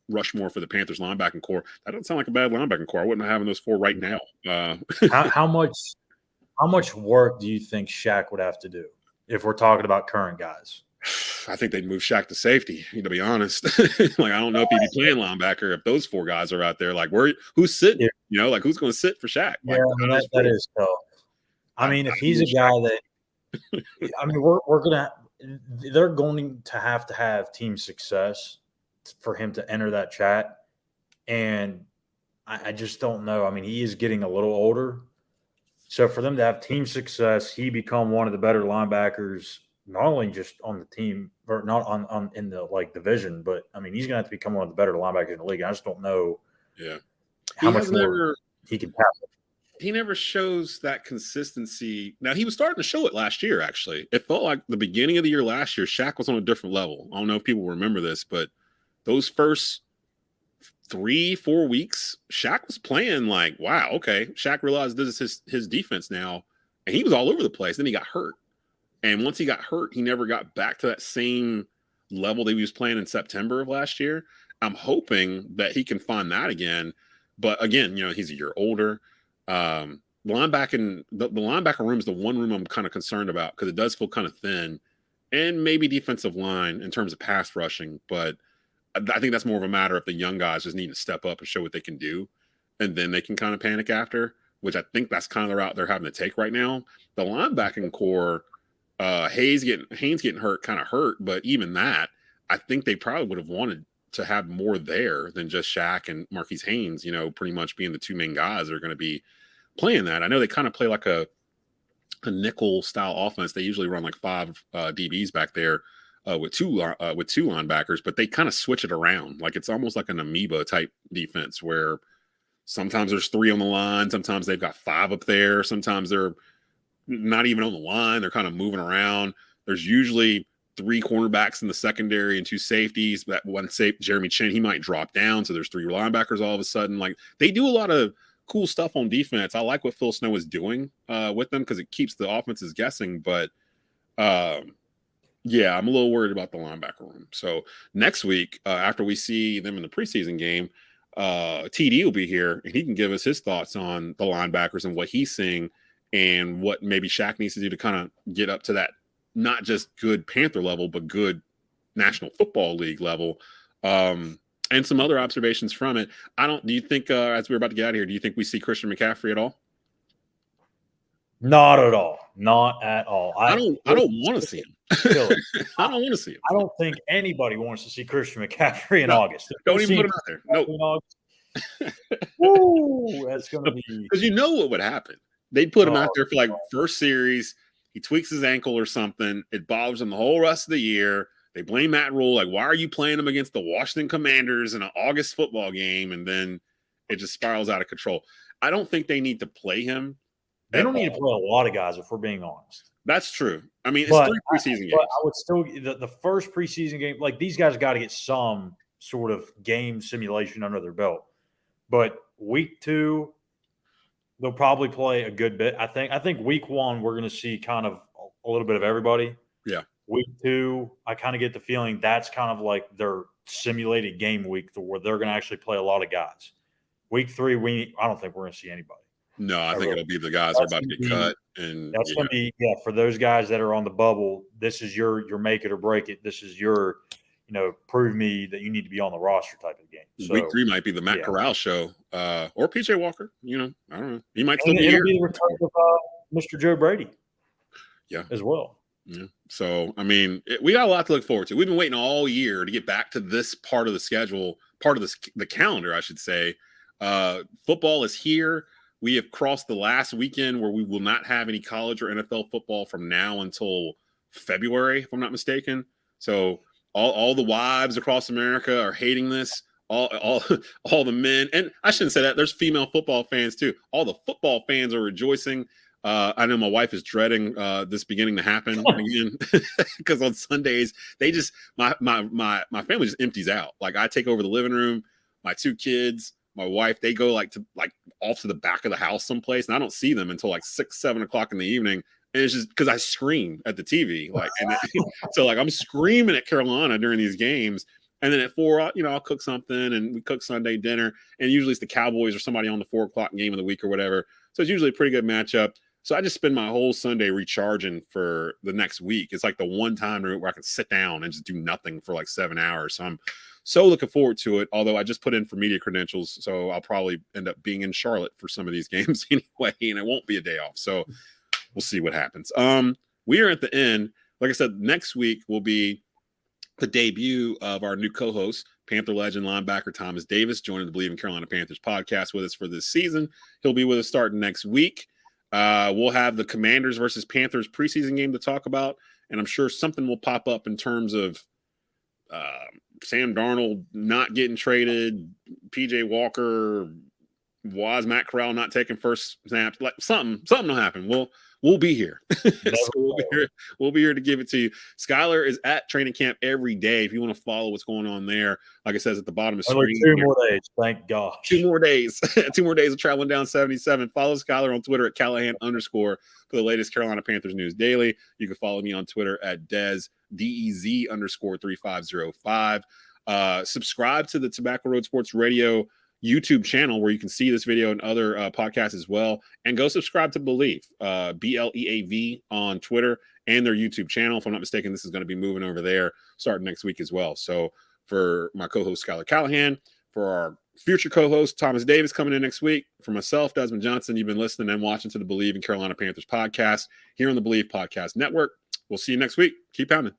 Rushmore for the Panthers linebacking core. That doesn't sound like a bad linebacking core. I wouldn't have having those 4 right now. How much work do you think Shaq would have to do if we're talking about current guys? I think they'd move Shaq to safety, to be honest. Like, I don't know if he'd be playing linebacker if those 4 guys are out there. Like, who's sitting? Yeah. Who's going to sit for Shaq? Yeah, like, that is tough. I mean, if he's a guy that – I mean, they're going to have team success for him to enter that chat. And I just don't know. I mean, he is getting a little older. So for them to have team success, he become one of the better linebackers, not only just on the team or not on in the division, but I mean, he's going to have to become one of the better linebackers in the league. I just don't know. Yeah. How much more he can pass. He never shows that consistency. Now, he was starting to show it last year, actually. It felt like the beginning of the year last year, Shaq was on a different level. I don't know if people remember this, but those first 3-4 weeks, Shaq was playing like, wow, okay. Shaq realized this is his defense now, and he was all over the place. Then he got hurt. And once he got hurt, he never got back to that same level that he was playing in September of last year. I'm hoping that he can find that again. But again, he's a year older. The linebacker room is the one room I'm kind of concerned about because it does feel kind of thin, and maybe defensive line in terms of pass rushing. But I think that's more of a matter of the young guys just need to step up and show what they can do, and then they can kind of panic after, which I think that's kind of the route they're having to take right now. The linebacking core, Haynes getting hurt kind of hurt, but even that, I think they probably would have wanted to have more there than just Shaq and Marquis Haynes, pretty much being the 2 main guys that are going to be playing that. I know they kind of play like a nickel style offense. They usually run like 5 DBs back there with two linebackers, but they kind of switch it around. Like it's almost like an amoeba type defense where sometimes there's 3 on the line. Sometimes they've got 5 up there. Sometimes they're not even on the line. They're kind of moving around. There's usually 3 cornerbacks in the secondary and 2 safeties. That one safe, Jeremy Chin, he might drop down. So there's 3 linebackers all of a sudden. Like they do a lot of cool stuff on defense. I like what Phil Snow is doing with them because it keeps the offenses guessing. But yeah, I'm a little worried about the linebacker room. So next week, after we see them in the preseason game, TD will be here and he can give us his thoughts on the linebackers and what he's seeing and what maybe Shaq needs to do to kind of get up to that, not just good Panther level, but good National Football League level. And some other observations from it. Do you think, as we're about to get out of here, do you think we see Christian McCaffrey at all? Not at all. Not at all. I don't want to see him. I don't want to see him. I don't think anybody wants to see Christian McCaffrey in August. Don't even put him out there. No. Woo, that's going to be. Because what would happen. They'd put him out there for like first series. He tweaks his ankle or something. It bothers him the whole rest of the year. They blame Matt Rule. Like, why are you playing him against the Washington Commanders in an August football game? And then it just spirals out of control. I don't think they need to play him. They don't need to play a lot of guys, if we're being honest. That's true. I mean, it's 3 preseason games. But I would still – the first preseason game, like these guys got to get some sort of game simulation under their belt. But week 2, they'll probably play a good bit. I think week 1, we're going to see kind of a little bit of everybody. Yeah. Week 2, I kind of get the feeling that's kind of like their simulated game week where they're going to actually play a lot of guys. Week 3, I don't think we're going to see anybody. No, I think it'll be the guys that are about to get cut. And that's going to be, for those guys that are on the bubble, this is your make it or break it. This is your, prove me that you need to be on the roster type of game. So, week 3 might be the Matt Corral show, or PJ Walker. I don't know. He might still be it'll here. Be the return of Mr. Joe Brady. Yeah, as well. Yeah. So, I mean, we got a lot to look forward to. We've been waiting all year to get back to this part of the schedule, part of the calendar, I should say. Football is here. We have crossed the last weekend where we will not have any college or NFL football from now until February, if I'm not mistaken. So all the wives across America are hating this. All the men, and I shouldn't say that. There's female football fans too. All the football fans are rejoicing. I know my wife is dreading this beginning to happen again because on Sundays they just my family just empties out. Like I take over the living room, my 2 kids, my wife, they go like off to the back of the house someplace, and I don't see them until like 6-7 o'clock in the evening. And it's just because I scream at the TV, so I'm screaming at Carolina during these games. And then at 4, I'll cook something, and we cook Sunday dinner. And usually it's the Cowboys or somebody on the 4 o'clock game of the week or whatever. So it's usually a pretty good matchup. So I just spend my whole Sunday recharging for the next week. It's like the one time where I can sit down and just do nothing for like 7 hours. So I'm so looking forward to it. Although I just put in for media credentials, so I'll probably end up being in Charlotte for some of these games anyway, and it won't be a day off. So we'll see what happens. We are at the end. Like I said, next week will be the debut of our new co-host, Panther legend linebacker Thomas Davis, joining the Bleav in Carolina Panthers podcast with us for this season. He'll be with us starting next week. We'll have the Commanders versus Panthers preseason game to talk about, and I'm sure something will pop up in terms of Sam Darnold not getting traded, PJ Walker, was Matt Corral not taking first snaps, like something will happen. We'll be here. So we'll be here to give it to you. Schuyler is at training camp every day. If you want to follow what's going on there, like it says at the bottom of the screen. 2 more days, thank God. 2 more days. 2 more days of traveling down 77. Follow Schuyler on Twitter at Callihan _ for the latest Carolina Panthers news daily. You can follow me on Twitter at DEZ _3505. Subscribe to the Tobacco Road Sports Radio YouTube channel where you can see this video and other podcasts as well. And go subscribe to Bleav, BLEAV on Twitter and their YouTube channel. If I'm not mistaken, this is going to be moving over there starting next week as well. So for my co-host, Schuyler Callihan, for our future co-host, Thomas Davis, coming in next week, for myself, Desmond Johnson, you've been listening and watching to the Bleav in Carolina Panthers podcast here on the Bleav Podcast Network. We'll see you next week. Keep pounding.